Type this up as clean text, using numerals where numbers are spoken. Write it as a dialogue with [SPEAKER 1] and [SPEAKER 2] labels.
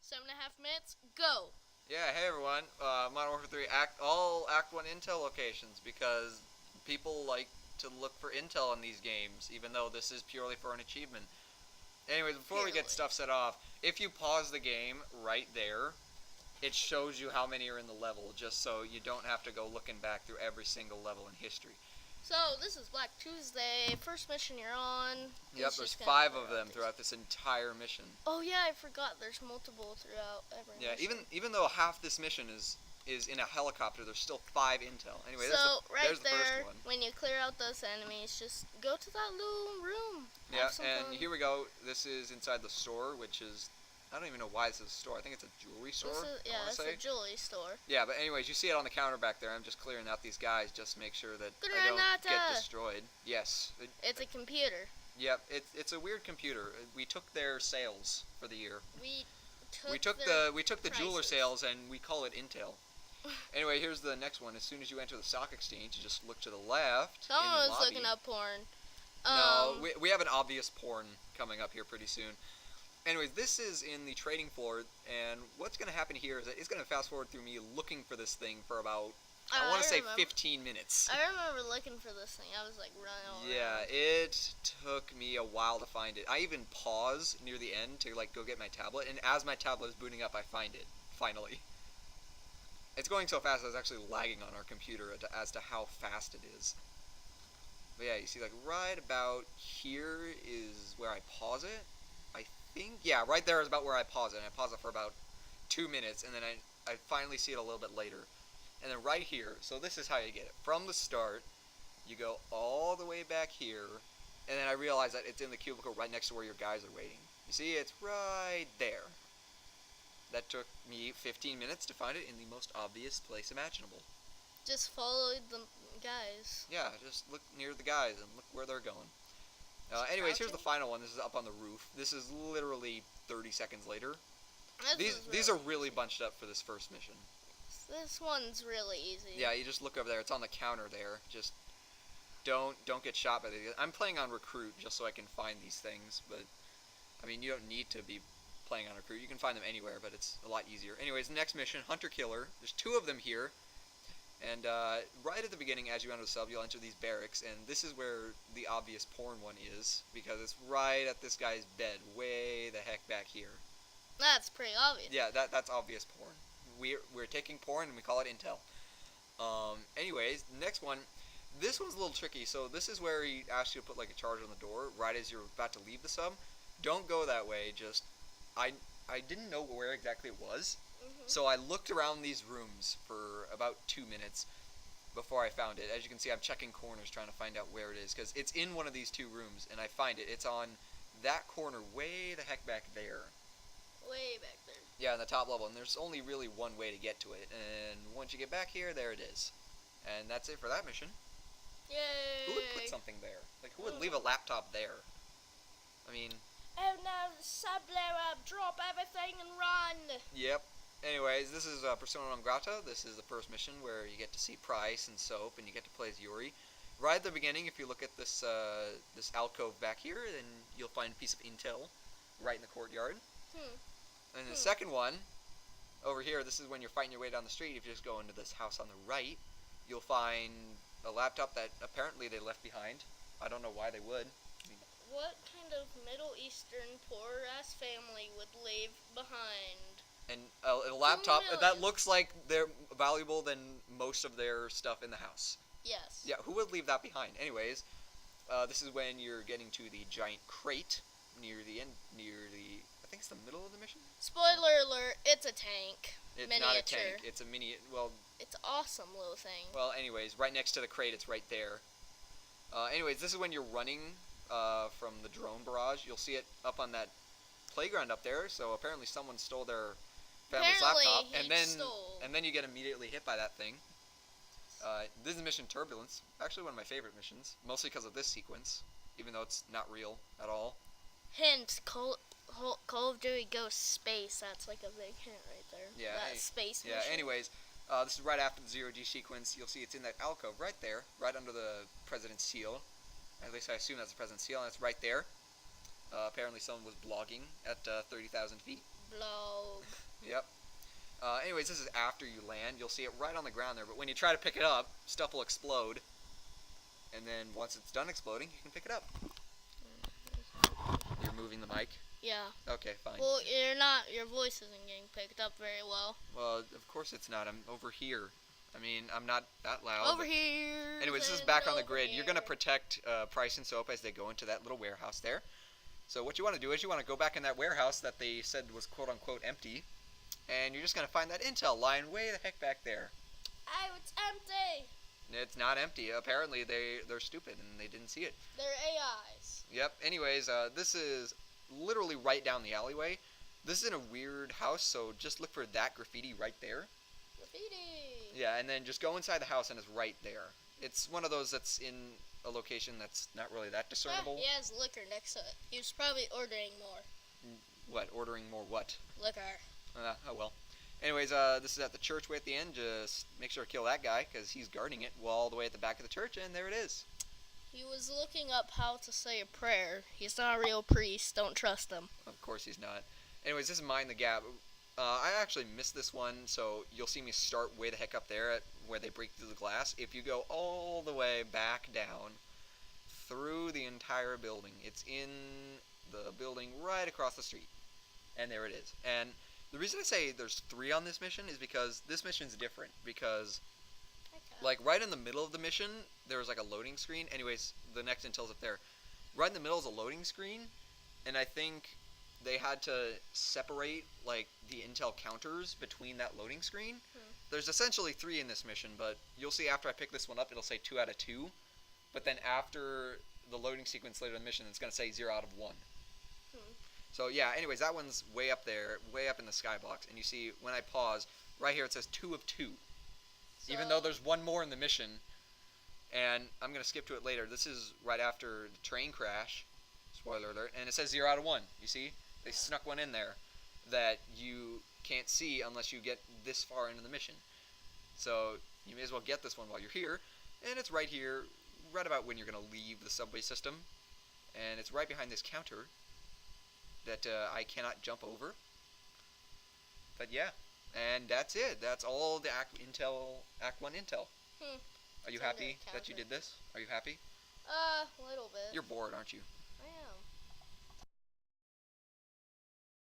[SPEAKER 1] 7.5 minutes, go!
[SPEAKER 2] Yeah, hey everyone. Modern Warfare 3 all Act 1 intel locations because people like to look for intel in these games, even though this is purely for an achievement. Anyways, before we get stuff set off, if you pause the game right there, it shows you how many are in the level, just so you don't have to go looking back through every single level in history.
[SPEAKER 1] So, this is Black Tuesday, first mission you're on.
[SPEAKER 2] Yep, there's 5 of them throughout this entire mission.
[SPEAKER 1] Oh yeah, I forgot there's multiple throughout every mission.
[SPEAKER 2] even though half this mission is in a helicopter, there's still 5 intel. Anyway,
[SPEAKER 1] so
[SPEAKER 2] there's
[SPEAKER 1] the
[SPEAKER 2] first one.
[SPEAKER 1] When you clear out those enemies, just go to that little room.
[SPEAKER 2] Yeah, and here we go. This is inside the store, which is, I don't even know why this is a store. I think it's a jewelry store.
[SPEAKER 1] It's a jewelry store.
[SPEAKER 2] Yeah, but anyways, you see it on the counter back there. I'm just clearing out these guys just to make sure that I don't get destroyed. Yes.
[SPEAKER 1] It's a computer.
[SPEAKER 2] Yep, it's a weird computer. We took their sales for the year.
[SPEAKER 1] We
[SPEAKER 2] took the jeweler sales and we call it Intel. Anyway, here's the next one. As soon as you enter the stock exchange, you just look to the left.
[SPEAKER 1] Someone's looking up porn.
[SPEAKER 2] No, we have an obvious porn coming up here pretty soon. Anyways, this is in the trading floor, and what's going to happen here is that it's going to fast forward through me looking for this thing for about, I want to say 15 minutes.
[SPEAKER 1] I remember looking for this thing. I was like running all around.
[SPEAKER 2] Yeah, it took me a while to find it. I even pause near the end to like go get my tablet, and as my tablet is booting up, I find it, finally. It's going so fast, I was actually lagging on our computer as to how fast it is. But yeah, you see, like, right about here is where I pause it, I think. Yeah, right there is about where I pause it, and I pause it for about 2 minutes, and then I finally see it a little bit later. And then right here, so this is how you get it. From the start, you go all the way back here, and then I realize that it's in the cubicle right next to where your guys are waiting. You see, it's right there. That took me 15 minutes to find it in the most obvious place imaginable.
[SPEAKER 1] Just follow the guys.
[SPEAKER 2] Yeah, just look near the guys and look where they're going. Anyways, here's the final one. This is up on the roof. This is literally 30 seconds later. These are really bunched up for this first mission.
[SPEAKER 1] This one's really easy.
[SPEAKER 2] Yeah, you just look over there. It's on the counter there. Just don't get shot by the. I'm playing on recruit just so I can find these things, but I mean you don't need to be playing on recruit. You can find them anywhere, but it's a lot easier. Anyways, next mission, Hunter Killer. There's 2 of them here. And right at the beginning, as you enter the sub, you'll enter these barracks, and this is where the obvious porn one is, because it's right at this guy's bed, way the heck back here.
[SPEAKER 1] That's pretty obvious.
[SPEAKER 2] Yeah, that's obvious porn. We're taking porn and we call it intel. Anyways, next one, this one's a little tricky. So this is where he asks you to put like a charge on the door right as you're about to leave the sub. Don't go that way. Just I didn't know where exactly it was. So I looked around these rooms for about 2 minutes before I found it. As you can see, I'm checking corners trying to find out where it is, because it's in one of these 2 rooms, and I find it. It's on that corner way the heck back there.
[SPEAKER 1] Way back there.
[SPEAKER 2] Yeah, on the top level, and there's only really one way to get to it. And once you get back here, there it is. And that's it for that mission.
[SPEAKER 1] Yay!
[SPEAKER 2] Who would put something there? Like, who would leave a laptop there? I mean...
[SPEAKER 1] Oh no, the sub blew up, drop everything and run!
[SPEAKER 2] Yep. Anyways, this is Persona non grata. This is the first mission where you get to see Price and Soap, and you get to play as Yuri. Right at the beginning, if you look at this this alcove back here, then you'll find a piece of intel right in the courtyard. And the second one, over here, this is when you're fighting your way down the street. If you just go into this house on the right, you'll find a laptop that apparently they left behind. I don't know why they would. I mean,
[SPEAKER 1] what kind of Middle Eastern poor-ass family would leave behind?
[SPEAKER 2] And a laptop that looks like they're valuable than most of their stuff in the house.
[SPEAKER 1] Yes.
[SPEAKER 2] Yeah, who would leave that behind? Anyways, this is when you're getting to the giant crate near the end, I think it's the middle of the mission?
[SPEAKER 1] Spoiler alert, it's a tank.
[SPEAKER 2] It's
[SPEAKER 1] miniature.
[SPEAKER 2] Not a tank, it's a mini, well...
[SPEAKER 1] It's an awesome little thing.
[SPEAKER 2] Well, anyways, right next to the crate, it's right there. Anyways, this is when you're running from the drone barrage. You'll see it up on that playground up there, so apparently someone stole their family's laptop, and then you get immediately hit by that thing. This is Mission Turbulence, actually one of my favorite missions, mostly because of this sequence, even though it's not real at all.
[SPEAKER 1] Hint, Call of Duty goes space, that's like a big hint right there.
[SPEAKER 2] Yeah,
[SPEAKER 1] that space mission.
[SPEAKER 2] Yeah, anyways, this is right after the 0G sequence. You'll see it's in that alcove right there, right under the President's seal. At least I assume that's the President's seal, and it's right there. Apparently someone was blogging at 30,000 feet.
[SPEAKER 1] Blog.
[SPEAKER 2] Anyways, this is after you land. You'll see it right on the ground there, but when you try to pick it up, stuff will explode. And then once it's done exploding, you can pick it up. You're moving the mic?
[SPEAKER 1] Yeah.
[SPEAKER 2] Okay, fine.
[SPEAKER 1] Well, your voice isn't getting picked up very well.
[SPEAKER 2] Well, of course it's not. I'm over here. I mean, I'm not that loud.
[SPEAKER 1] Over here.
[SPEAKER 2] Anyways, this is back on the grid.
[SPEAKER 1] Here.
[SPEAKER 2] You're going to protect Price and Soap as they go into that little warehouse there. So what you want to do is you want to go back in that warehouse that they said was quote-unquote empty. And you're just going to find that intel lying way the heck back there.
[SPEAKER 1] Oh, it's empty.
[SPEAKER 2] It's not empty. Apparently they're stupid and they didn't see it.
[SPEAKER 1] They're AIs.
[SPEAKER 2] Yep. Anyways, this is literally right down the alleyway. This is in a weird house, so just look for that graffiti right there.
[SPEAKER 1] Graffiti.
[SPEAKER 2] Yeah, and then just go inside the house and it's right there. It's one of those that's in a location that's not really that discernible.
[SPEAKER 1] Yeah, he has liquor next to it. He was probably ordering more.
[SPEAKER 2] What? Ordering more what?
[SPEAKER 1] Liquor.
[SPEAKER 2] Oh well. Anyways, this is at the church way at the end. Just make sure to kill that guy because he's guarding it all the way at the back of the church, and there it is.
[SPEAKER 1] He was looking up how to say a prayer. He's not a real priest. Don't trust him.
[SPEAKER 2] Of course he's not. Anyways, this is Mind the Gap. I actually missed this one, so you'll see me start way the heck up there at where they break through the glass. If you go all the way back down through the entire building, it's in the building right across the street. And there it is. And the reason I say there's 3 on this mission is because this mission's different. Because, like, right in the middle of the mission, there was, like, a loading screen. Anyways, the next intel's up there. Right in the middle is a loading screen. And I think they had to separate, like, the intel counters between that loading screen. There's essentially 3 in this mission, but you'll see after I pick this one up, it'll say 2 out of 2. But then after the loading sequence later in the mission, it's going to say 0 out of 1. So yeah, anyways, that one's way up there, way up in the skybox. And you see, when I pause, right here it says 2 of 2. So, even though there's 1 more in the mission. And I'm going to skip to it later. This is right after the train crash. Spoiler alert. And it says 0 out of 1. You see? They snuck one in there that you can't see unless you get this far into the mission. So you may as well get this one while you're here. And it's right here, right about when you're going to leave the subway system. And it's right behind this counter that I cannot jump over. But yeah, and that's it. That's all the Act 1 intel. Are you happy that you did this? Are you happy?
[SPEAKER 1] A little bit.
[SPEAKER 2] You're bored, aren't you?
[SPEAKER 1] I am.